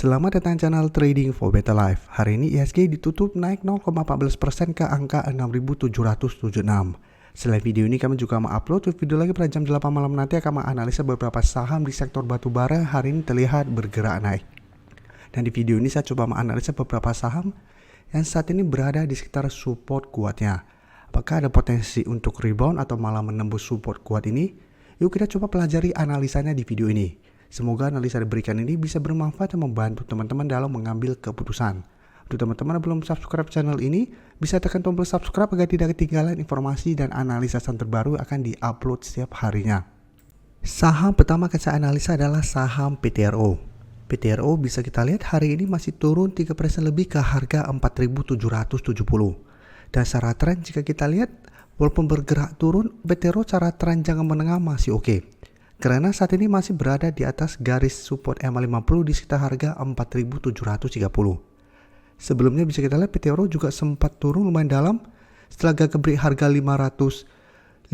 Selamat datang channel Trading for Better Life. Hari ini IHSG ditutup naik 0,14% ke angka 6.776. Selain video ini kami juga mengupload video lagi pada jam 8 malam nanti akan menganalisa beberapa saham di sektor batubara hari ini terlihat bergerak naik. Dan di video ini saya coba menganalisa beberapa saham yang saat ini berada di sekitar support kuatnya. Apakah ada potensi untuk rebound atau malah menembus support kuat ini? Yuk kita coba pelajari analisanya di video ini. Semoga analisa diberikan ini bisa bermanfaat dan membantu teman-teman dalam mengambil keputusan. Untuk teman-teman yang belum subscribe channel ini, bisa tekan tombol subscribe agar tidak ketinggalan informasi dan analisa saham terbaru akan diupload setiap harinya. Saham pertama yang saya analisa adalah saham PTRO. PTRO bisa kita lihat hari ini masih turun 3% lebih ke harga 4.770. Dan secara tren jika kita lihat, walaupun bergerak turun, PTRO secara tren jangka menengah masih oke. Karena saat ini masih berada di atas garis support EMA50 di sekitar harga 4.730. Sebelumnya bisa kita lihat PTRO juga sempat turun lumayan dalam. Setelah gagal break harga 5.500,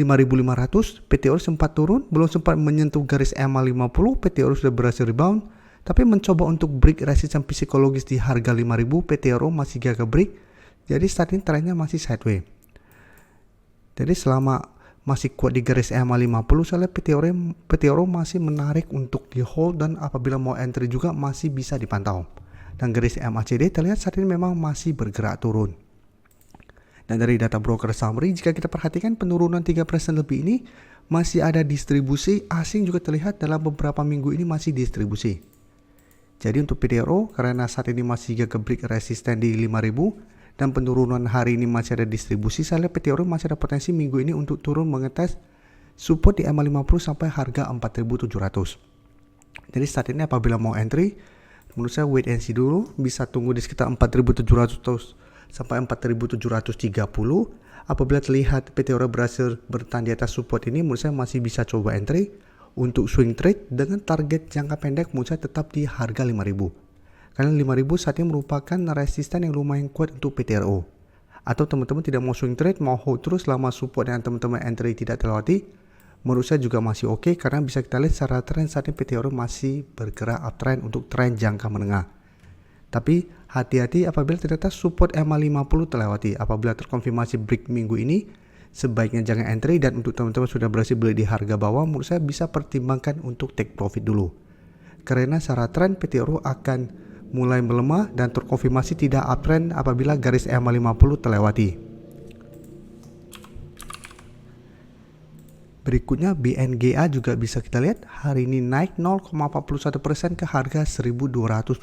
PTRO sempat turun, belum sempat menyentuh garis EMA50, PTRO sudah berhasil rebound. Tapi mencoba untuk break resistance psikologis di harga 5.000, PTRO masih gagal break. Jadi saat ini trennya masih sideways. Jadi selama masih kuat di garis EMA50, saya lihat PTRO masih menarik untuk di hold dan apabila mau entry juga masih bisa dipantau. Dan garis MACD terlihat saat ini memang masih bergerak turun. Dan dari data broker summary, jika kita perhatikan penurunan 3% lebih ini masih ada distribusi asing juga terlihat dalam beberapa minggu ini masih distribusi. Jadi untuk PTRO karena saat ini masih gagal break resisten di 5.000 dan penurunan hari ini masih ada distribusi, saya lihat PTRO masih ada potensi minggu ini untuk turun mengetes support di EMA50 sampai harga 4.700. Jadi saat ini apabila mau entry, menurut saya wait and see dulu, bisa tunggu di sekitar 4.700 sampai 4.730. Apabila terlihat PTRO berhasil bertahan di atas support ini, menurut saya masih bisa coba entry. Untuk swing trade dengan target jangka pendek menurut saya tetap di harga 5.000. Karena 5.000 saat ini merupakan resisten yang lumayan kuat untuk PTRO. Atau teman-teman tidak mau swing trade, mau hold terus selama support yang teman-teman entry tidak terlewati, menurut saya juga masih oke karena bisa kita lihat secara tren saat ini PTRO masih bergerak uptrend untuk tren jangka menengah. Tapi hati-hati apabila ternyata support EMA50 terlewati. Apabila terkonfirmasi break minggu ini, sebaiknya jangan entry, dan untuk teman-teman sudah berhasil beli di harga bawah, menurut saya bisa pertimbangkan untuk take profit dulu. Karena secara tren PTRO akan mulai melemah dan terkonfirmasi tidak uptrend apabila garis EMA50 terlewati. Berikutnya BNGA juga bisa kita lihat hari ini naik 0,41% ke harga 1.220.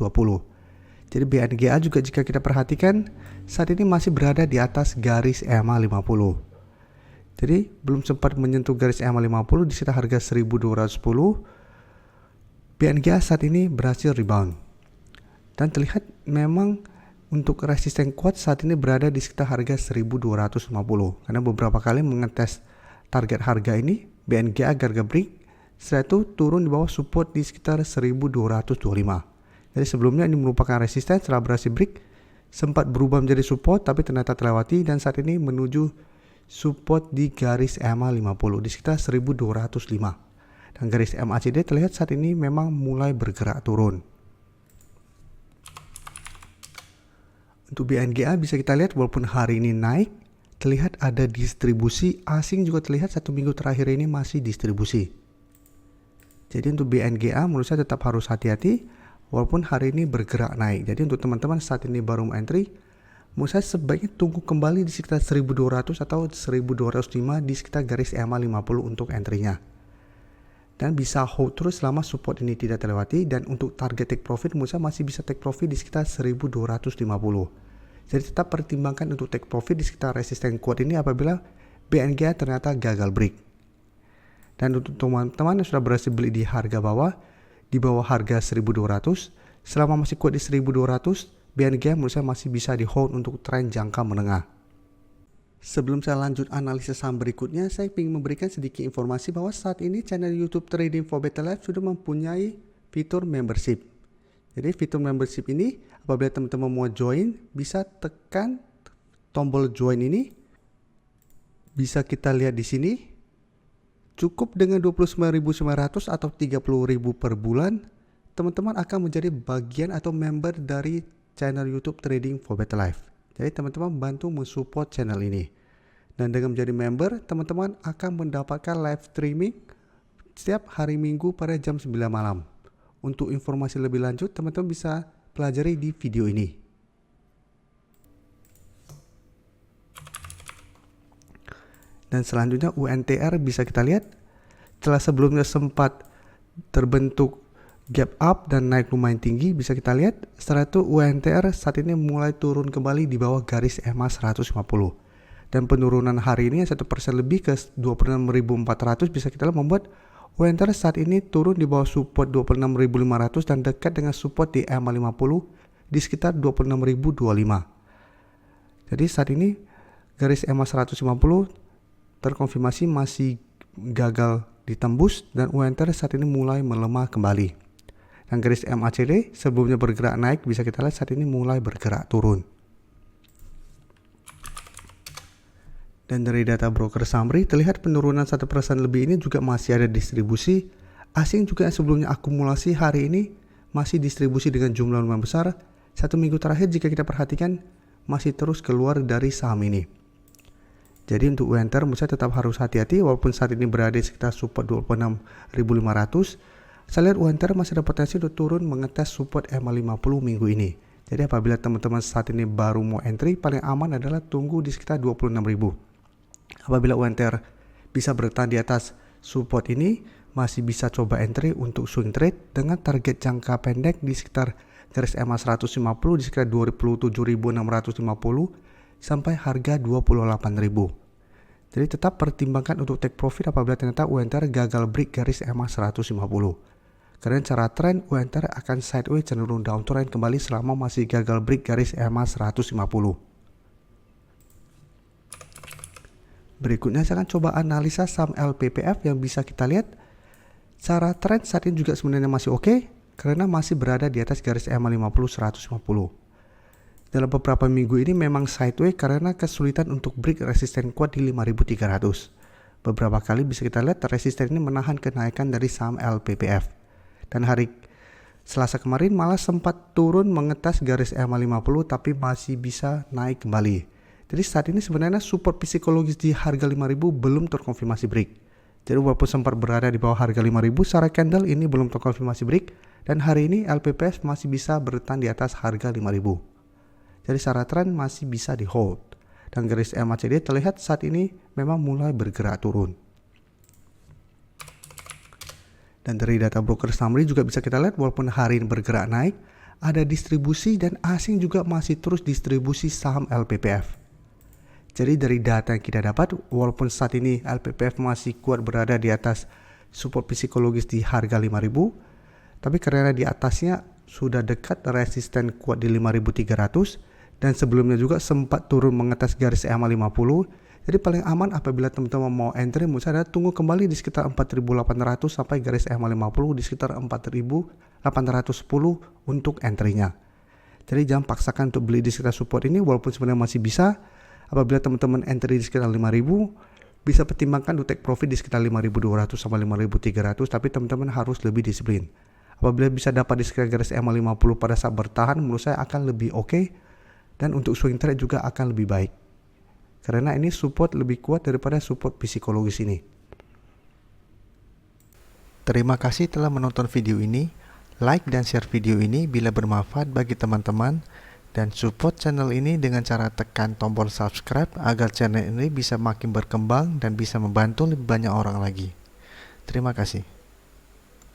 Jadi BNGA juga jika kita perhatikan saat ini masih berada di atas garis EMA50. Jadi belum sempat menyentuh garis EMA50 di sekitar harga 1.210. BNGA saat ini berhasil rebound. Dan terlihat memang untuk resisten kuat saat ini berada di sekitar harga 1.250. Karena beberapa kali mengetes target harga ini, BNGA gagal break, setelah itu turun di bawah support di sekitar 1.225. Jadi sebelumnya ini merupakan resisten, setelah berhasil break, sempat berubah menjadi support tapi ternyata terlewati dan saat ini menuju support di garis EMA50 di sekitar 1.205. Dan garis MACD terlihat saat ini memang mulai bergerak turun. Untuk BNGA bisa kita lihat walaupun hari ini naik, terlihat ada distribusi asing juga terlihat satu minggu terakhir ini masih distribusi. Jadi untuk BNGA menurut saya tetap harus hati-hati walaupun hari ini bergerak naik. Jadi untuk teman-teman saat ini baru mau entry, menurut saya sebaiknya tunggu kembali di sekitar 1.200 atau 1.205 di sekitar garis EMA50 untuk entry-nya. Dan bisa hold terus selama support ini tidak terlewati, dan untuk target take profit menurut saya masih bisa take profit di sekitar 1.250. Jadi tetap pertimbangkan untuk take profit di sekitar resisten kuat ini apabila BNGA ternyata gagal break. Dan untuk teman-teman yang sudah berhasil beli di harga bawah, di bawah harga 1.200, selama masih kuat di 1.200, BNGA menurut saya masih bisa di hold untuk tren jangka menengah. Sebelum saya lanjut analisis saham berikutnya, saya ingin memberikan sedikit informasi bahwa saat ini channel YouTube Trading for Better Life sudah mempunyai fitur membership. Jadi fitur membership ini apabila teman-teman mau join, bisa tekan tombol join ini. Bisa kita lihat di sini. Cukup dengan 29.900 atau 30.000 per bulan, teman-teman akan menjadi bagian atau member dari channel YouTube Trading for Better Life. Jadi teman-teman bantu mensupport channel ini. Dan dengan menjadi member, teman-teman akan mendapatkan live streaming setiap hari Minggu pada jam 9 malam. Untuk informasi lebih lanjut, teman-teman bisa pelajari di video ini. Dan selanjutnya UNTR bisa kita lihat. Setelah sebelumnya sempat terbentuk gap up dan naik lumayan tinggi, bisa kita lihat. Setelah itu UNTR saat ini mulai turun kembali di bawah garis EMA 150. Dan penurunan hari ini 1% lebih ke 26.400 bisa kita lihat membuat UNTR saat ini turun di bawah support 26.500 dan dekat dengan support di EMA 50 di sekitar 26.025. Jadi saat ini garis EMA 150 terkonfirmasi masih gagal ditembus dan UNTR saat ini mulai melemah kembali. Dan garis MACD sebelumnya bergerak naik bisa kita lihat saat ini mulai bergerak turun. Dan dari data broker summary terlihat penurunan 1% lebih ini juga masih ada distribusi. Asing juga yang sebelumnya akumulasi hari ini masih distribusi dengan jumlah lumayan besar. 1 minggu terakhir jika kita perhatikan masih terus keluar dari saham ini. Jadi untuk UNTR menurut saya tetap harus hati-hati walaupun saat ini berada di sekitar support 26.500. Saya lihat UNTR masih ada potensi untuk turun mengetes support EMA 50 minggu ini. Jadi apabila teman-teman saat ini baru mau entry, paling aman adalah tunggu di sekitar 26.000. Apabila UNTR bisa bertahan di atas support ini, masih bisa coba entry untuk swing trade dengan target jangka pendek di sekitar garis EMA 150 di sekitar 27.650 sampai harga 28.000. Jadi tetap pertimbangkan untuk take profit apabila ternyata UNTR gagal break garis EMA 150. Karena cara tren UNTR akan sideways cenderung downtrend kembali selama masih gagal break garis EMA 150. Berikutnya saya akan coba analisa saham LPPF yang bisa kita lihat. Cara tren saat ini juga sebenarnya masih oke karena masih berada di atas garis EMA 50 150. Dalam beberapa minggu ini memang sideways karena kesulitan untuk break resisten kuat di 5.300. Beberapa kali bisa kita lihat resisten ini menahan kenaikan dari saham LPPF. Dan hari Selasa kemarin malah sempat turun mengetas garis EMA 50 tapi masih bisa naik kembali. Jadi saat ini sebenarnya support psikologis di harga 5.000 belum terkonfirmasi break. Jadi walaupun sempat berada di bawah harga 5.000 secara candle ini belum terkonfirmasi break dan hari ini LPPF masih bisa bertahan di atas harga 5.000. Jadi secara tren masih bisa di hold. Dan garis MACD terlihat saat ini memang mulai bergerak turun. Dan dari data broker summary juga bisa kita lihat walaupun hari ini bergerak naik, ada distribusi dan asing juga masih terus distribusi saham LPPF. Jadi dari data yang kita dapat, walaupun saat ini LPPF masih kuat berada di atas support psikologis di harga 5.000, tapi karena di atasnya sudah dekat resisten kuat di 5.300 dan sebelumnya juga sempat turun mengetas garis EMA 50. Jadi paling aman apabila teman-teman mau entry menurut saya tunggu kembali di sekitar 4.800 sampai garis EMA 50 di sekitar 4.810 untuk entry-nya. Jadi jangan paksakan untuk beli di sekitar support ini walaupun sebenarnya masih bisa. Apabila teman-teman entry di sekitar 5.000 bisa pertimbangkan untuk take profit di sekitar 5.200 sampai 5.300 tapi teman-teman harus lebih disiplin. Apabila bisa dapat di sekitar garis EMA 50 pada saat bertahan menurut saya akan lebih oke. Dan untuk swing trade juga akan lebih baik. Karena ini support lebih kuat daripada support psikologis ini. Terima kasih telah menonton video ini. Like dan share video ini bila bermanfaat bagi teman-teman. Dan support channel ini dengan cara tekan tombol subscribe agar channel ini bisa makin berkembang dan bisa membantu lebih banyak orang lagi. Terima kasih.